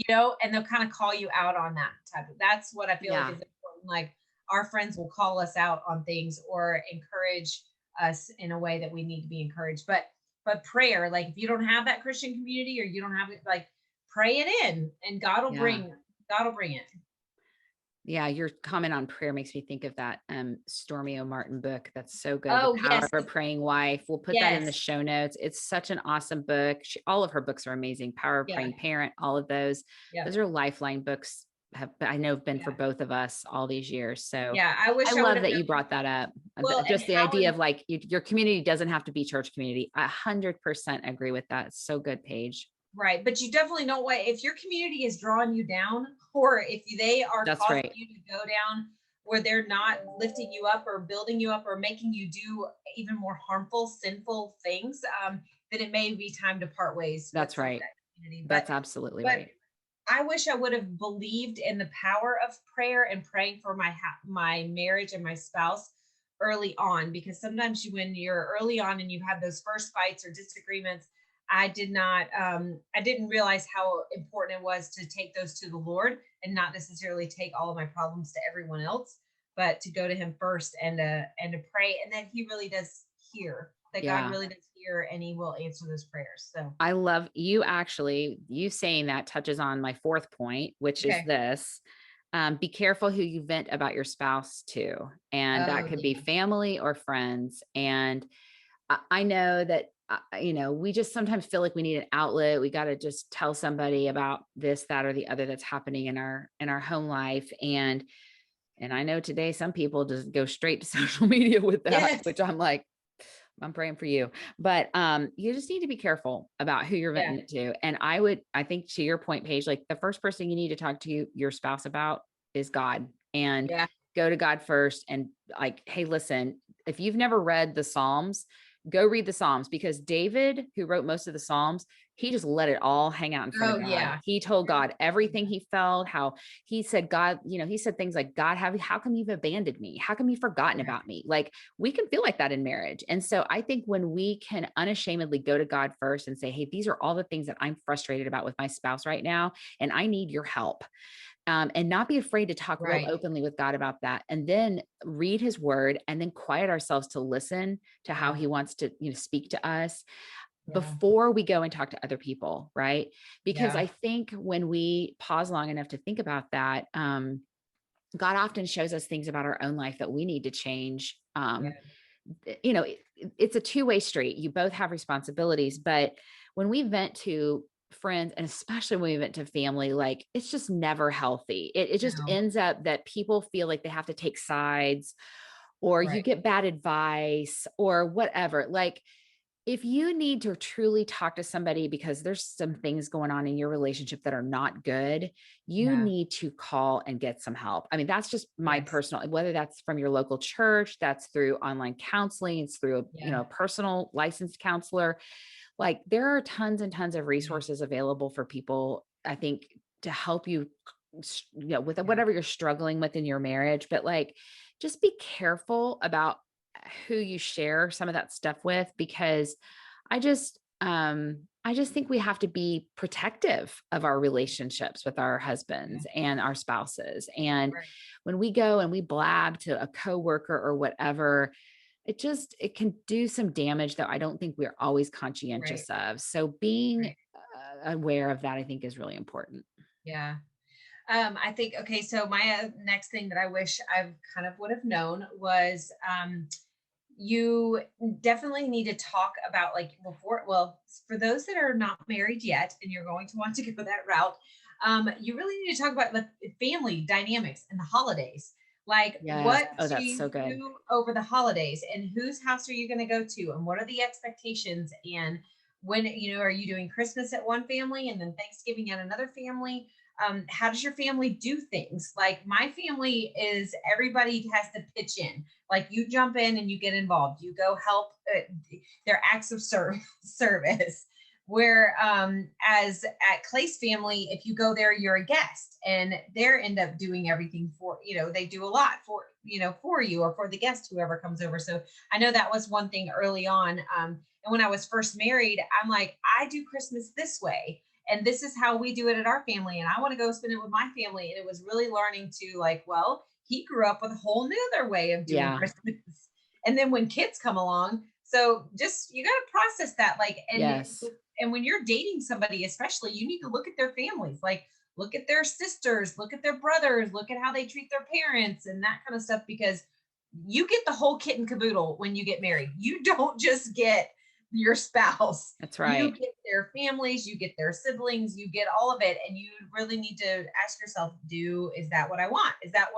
and they'll kind of call you out on that type of. That's what I feel like Yeah. is important. Like our friends will call us out on things or encourage us in a way that we need to be encouraged. But prayer, like if you don't have that Christian community or you don't have it, like pray it in, and God will Yeah. bring it. Yeah, your comment on prayer makes me think of that, Stormy O. Martin book. That's so good. The Oh, Power yes. of a Praying Wife. We'll put that in the Yes. show notes. It's such an awesome book. All of her books are amazing. Power of Yeah. Praying Parent, all of those. Yep. Those are lifeline books. I know have been for Yeah. both of us all these years. So Yeah. I I wish I would love have that you known. brought that up. Well, and Just the how idea of like your community doesn't have to be church community. 100% agree with that. So good, Paige. right. But you definitely know what, if your community is drawing you down, or if they are That's causing right. you to go down where they're not lifting you up or building you up or making you do even more harmful, sinful things, then it may be time to part ways with That's some of right. that community. That's absolutely But right. I wish I would have believed in the power of prayer and praying for my marriage and my spouse early on, because sometimes when you're early on and you have those first fights or disagreements, I didn't realize how important it was to take those to the Lord and not necessarily take all of my problems to everyone else, but to go to him first and to pray, and then he really does hear, that God Yeah. really does hear and he will answer those prayers. So, I love you actually, you saying that touches on my fourth point, which is okay. this. Be careful who you vent about your spouse to. And that Oh, could be yeah. family or friends. And I know that, we just sometimes feel like we need an outlet. We got to just tell somebody about this, that, or the other that's happening in our home life. And I know today some people just go straight to social media with that, Yes. which I'm like, I'm praying for you. But you just need to be careful about who you're Yeah. venting it to. And I think to your point, Paige, like the first person you need to talk to your spouse about is God, and Yeah. go to God first. And like, hey, listen, if you've never read the Psalms, go read the Psalms, because David, who wrote most of the Psalms, he just let it all hang out in front Oh, of God. yeah. He told You're God everything yeah. he felt, how he said, God, he said things like, God, how come you've abandoned me? How come you've forgotten Yeah. about me? Like, we can feel like that in marriage. And so I think when we can unashamedly go to God first and say, hey, these are all the things that I'm frustrated about with my spouse right now, and I need your help. And not be afraid to talk real Right. openly with God about that, and then read his word, and then quiet ourselves to listen to how Yeah. he wants to, speak to us Yeah. before we go and talk to other people. Right. Because Yeah. I think when we pause long enough to think about that, God often shows us things about our own life that we need to change. Yeah. It's a two-way street. You both have responsibilities, but when we vent to friends, and especially when we vent to family, like, it's just never healthy. It just No. ends up that people feel like they have to take sides, or you Right. get bad advice or whatever. Like, if you need to truly talk to somebody because there's some things going on in your relationship that are not good, you Yeah. need to call and get some help. I mean, that's just my Yes. personal, whether that's from your local church, that's through online counseling, it's through Yeah. a personal licensed counselor. Like, there are tons and tons of Yeah. resources available for people, I think, to help you, with Yeah. whatever you're struggling with in your marriage. But like, just be careful about who you share some of that stuff with, because I just think we have to be protective of our relationships with our Yeah. husbands and our spouses. And Right. when we go and we blab to a coworker or whatever, it can do some damage that I don't think we're always Right. conscientious of. So being Right. aware of that, I think, is really important. Yeah. I think, okay, so my next thing that I wish I kind of would have known was, you definitely need to talk about, like, before, well, for those that are not married yet and you're going to want to go that route, you really need to talk about the family dynamics and the holidays. Like, Yes. what Oh, do that's so you good. do over the holidays, and whose house are you going to go to, and what are the expectations, and when, are you doing Christmas at one family and then Thanksgiving at another family? How does your family do things? Like, my family is, everybody has to pitch in, like, you jump in and you get involved, you go help, their acts of service, where, as at Clay's family, if you go there, you're a guest, and they're end up doing everything for, they do a lot for, for you or for the guest, whoever comes over. So I know that was one thing early on, and when I was first married, I'm like, I do Christmas this way, and this is how we do it at our family, and I want to go spend it with my family. And it was really learning to, like, well, he grew up with a whole nother way of doing Yeah. Christmas. And then when kids come along, so just, you got to process that, like, Yes. and when you're dating somebody, especially, you need to look at their families. Like, look at their sisters, look at their brothers, look at how they treat their parents and that kind of stuff, because you get the whole kit and caboodle when you get married. You don't just get your spouse. That's You right. get their families, you get their siblings, you get all of it. And you really need to ask yourself, is that what I want? Is that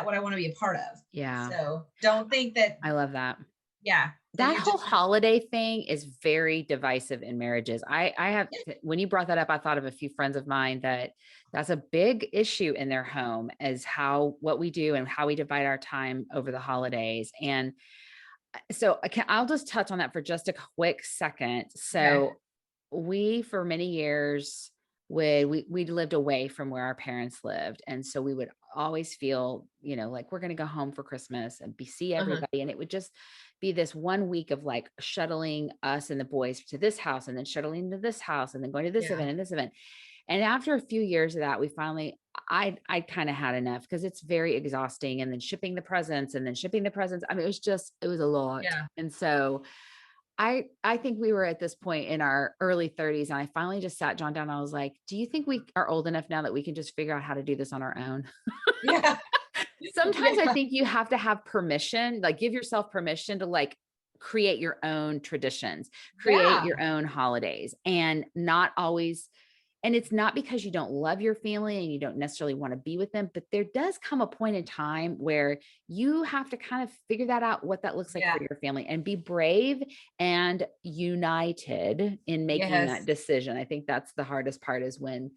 what I want to be a part of? Yeah. So don't think that, I love that. yeah, that That you're whole just, holiday thing is very divisive in marriages. I have when you brought that up, I thought of a few friends of mine that that's a big issue in their home is how what we do and how we divide our time over the holidays. And so I'll just touch on that for just a quick second. okay. So we, for many years, we lived away from where our parents lived. And so we would always feel, like we're going to go home for Christmas and see Uh-huh. everybody. And it would just be this 1 week of like shuttling us and the boys to this house and then shuttling to this house and then going to this Yeah. event and this event. And after a few years of that, we finally, I kind of had enough because it's very exhausting. And then shipping the presents and then shipping the presents. I mean, it was a lot. Yeah. And so I think we were at this point in our early 30s, and I finally just sat John down. I was like, "Do you think we are old enough now that we can just figure out how to do this on our own?" Yeah. Sometimes I Yeah. think you have to have permission, like give yourself permission to like create your own traditions, create Yeah. your own holidays, and not always and it's not because you don't love your family and you don't necessarily want to be with them, but there does come a point in time where you have to kind of figure that out, what that looks like Yeah. for your family, and be brave and united in making that Yes. decision. I think that's the hardest part is when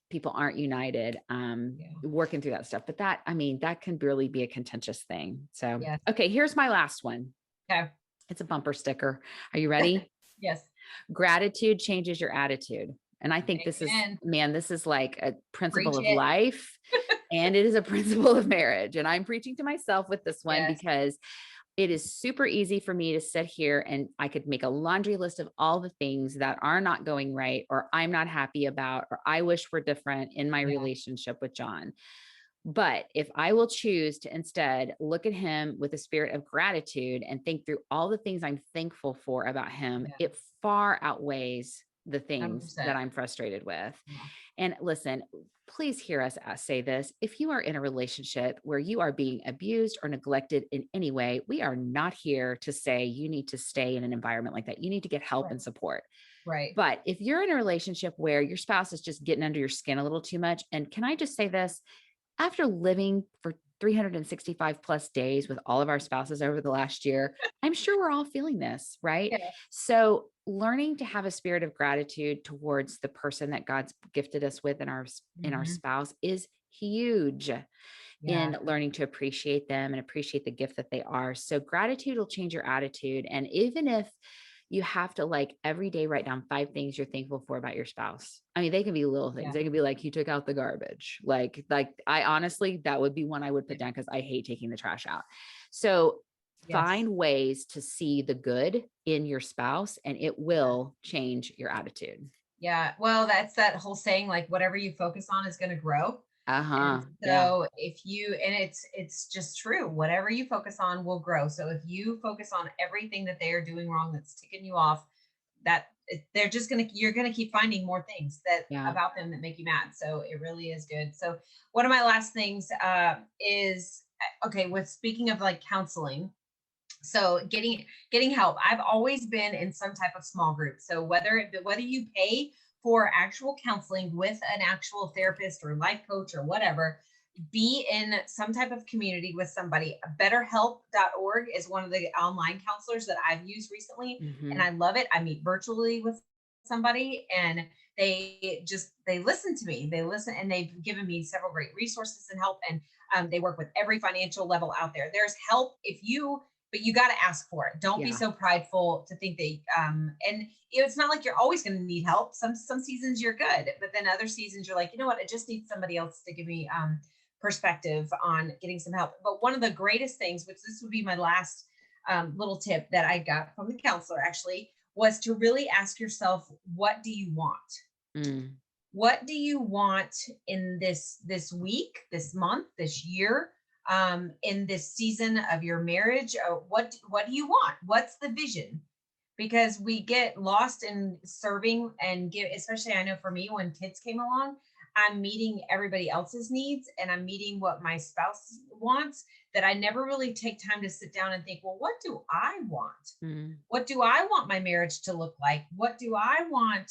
people aren't united, Yeah. working through that stuff. But that, I mean, that can really be a contentious thing. So, Yes. okay, here's my last one. Okay. It's a bumper sticker. Are you ready? Yes. Gratitude changes your attitude. And I think this is, Amen. man, this is like a principle Preach of it. life and it is a principle of marriage. And I'm preaching to myself with this one Yes. because it is super easy for me to sit here and I could make a laundry list of all the things that are not going right, or I'm not happy about, or I wish were different in my Yeah. relationship with John. But if I will choose to instead look at him with a spirit of gratitude and think through all the things I'm thankful for about him, Yeah. it far outweighs the things that 100%. I'm frustrated with. Yeah. And listen, please hear us say this. If you are in a relationship where you are being abused or neglected in any way, we are not here to say you need to stay in an environment like that. You need to get help Right. and support. Right. But if you're in a relationship where your spouse is just getting under your skin a little too much, and can I just say this? After living for 365 plus days with all of our spouses over the last year, I'm sure we're all feeling this, right? Yeah. So, learning to have a spirit of gratitude towards the person that God's gifted us with in our Mhm. spouse is huge Yeah. in learning to appreciate them and appreciate the gift that they are. So, gratitude will change your attitude. And even if you have to like every day write down 5 things you're thankful for about your spouse. I mean, they can be little things. Yeah. They can be like, he took out the garbage. Like I honestly, that would be one I would Yeah. put down because I hate taking the trash out. So Yes. find ways to see the good in your spouse and it will change your attitude. Yeah. Well, that's that whole saying, like whatever you focus on is going to grow. And Uh-huh. Yeah. so if you, and it's just true, whatever you focus on will grow. So if you focus on everything that they are doing wrong that's ticking you off, they're just going to, you're going to keep finding more things that Yeah. about them that make you mad. So it really is good. So one of my last things is, okay, with speaking of like counseling, so getting help. I've always been in some type of small group. So whether you pay for actual counseling with an actual therapist or life coach or whatever, be in some type of community with somebody. BetterHelp.org is one of the online counselors that I've used recently, and Hmm. I love it. I meet virtually with somebody, and they listen to me. They listen, and they've given me several great resources and help. And they work with every financial level out there. There's help if you, but you got to ask for it. Don't be Yeah. so prideful to think that and it's not like you're always going to need help. Some seasons you're good, but then other seasons you're like, you know what, I just need somebody else to give me perspective on getting some help. But one of the greatest things, which this would be my last little tip that I got from the counselor actually, was to really ask yourself, what do you want? Mm. What do you want in this week, this month, this year, in this season of your marriage? What do you want? What's the vision? Because we get lost in serving and give, especially I know for me when kids came along, I'm meeting everybody else's needs and I'm meeting what my spouse wants, that I never really take time to sit down and think, well, what do I want? Mm. What do I want my marriage to look like? What do I want?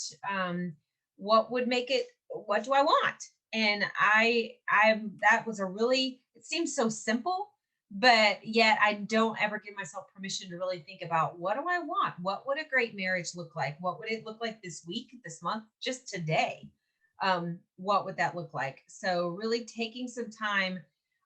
What would make it, what do I want? And that was a really, it seems so simple, but yet I don't ever give myself permission to really think about, what do I want? What would a great marriage look like? What would it look like this week, this month, just today? What would that look like? So really taking some time,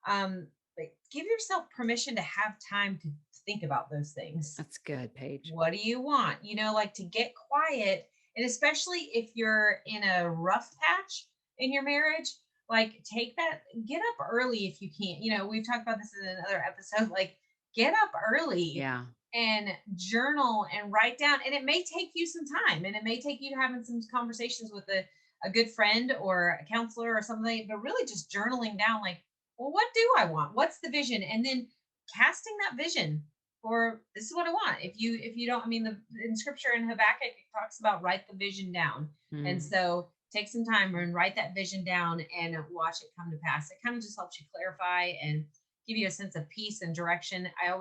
like, give yourself permission to have time to think about those things. That's good, Paige. What do you want? Like, to get quiet. And especially if you're in a rough patch in your marriage, like, take that, get up early if you can. We've talked about this in another episode, like, get up early Yeah. and journal and write down. And it may take you some time, and it may take you having some conversations with a good friend or a counselor or something, but really just journaling down, like, well, what do I want? What's the vision? And then casting that vision, or this is what I want. If you don't, I mean, in scripture in Habakkuk, it talks about write the vision down. And so take some time and write that vision down and watch it come to pass. It kind of just helps you clarify and give you a sense of peace and direction. I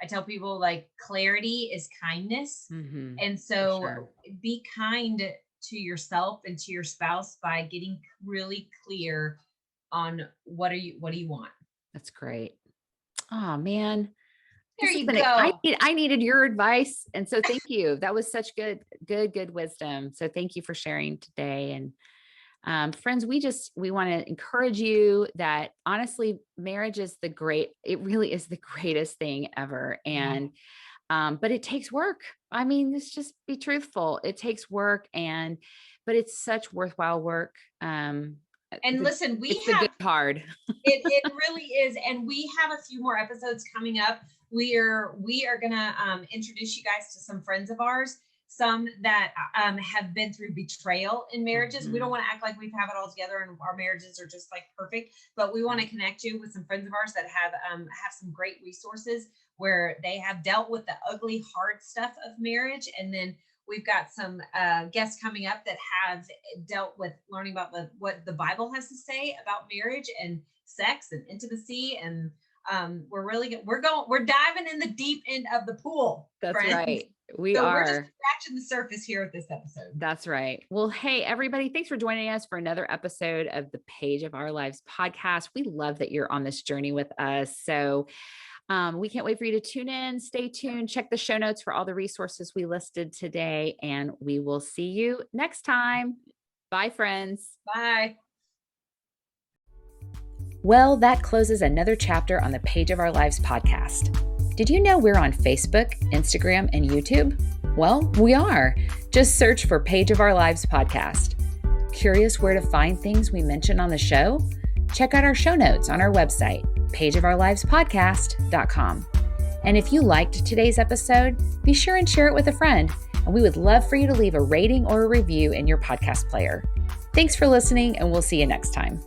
tell people, like, clarity is kindness. And so sure. be kind to yourself and to your spouse by getting really clear on what do you want. That's great. Oh man. There you go. I needed your advice. And so thank you. That was such good wisdom. So thank you for sharing today. And friends, we want to encourage you that honestly, marriage is it really is the greatest thing ever. And, but it takes work. I mean, let's just be truthful. It takes work but it's such worthwhile work. And listen, it's the good hard. it really is. And we have a few more episodes coming up. We are going to introduce you guys to some friends of ours, some that have been through betrayal in marriages. We don't want to act like we have it all together and our marriages are just like perfect, but we want to connect you with some friends of ours that have some great resources where they have dealt with the ugly, hard stuff of marriage. And then we've got some guests coming up that have dealt with learning about what the Bible has to say about marriage and sex and intimacy. And we're diving in the deep end of the pool. That's friends. right. We're just scratching the surface here with this episode. That's right. Well, hey, everybody, thanks for joining us for another episode of the Page of Our Lives podcast. We love that you're on this journey with us. So we can't wait for you to tune in. Stay tuned. Check the show notes for all the resources we listed today, and we will see you next time. Bye, friends. Bye. Well, that closes another chapter on the Page of Our Lives podcast. Did you know we're on Facebook, Instagram, and YouTube? Well, we are. Just search for Page of Our Lives podcast. Curious where to find things we mention on the show? Check out our show notes on our website, pageofourlivespodcast.com. And if you liked today's episode, be sure and share it with a friend. And we would love for you to leave a rating or a review in your podcast player. Thanks for listening, and we'll see you next time.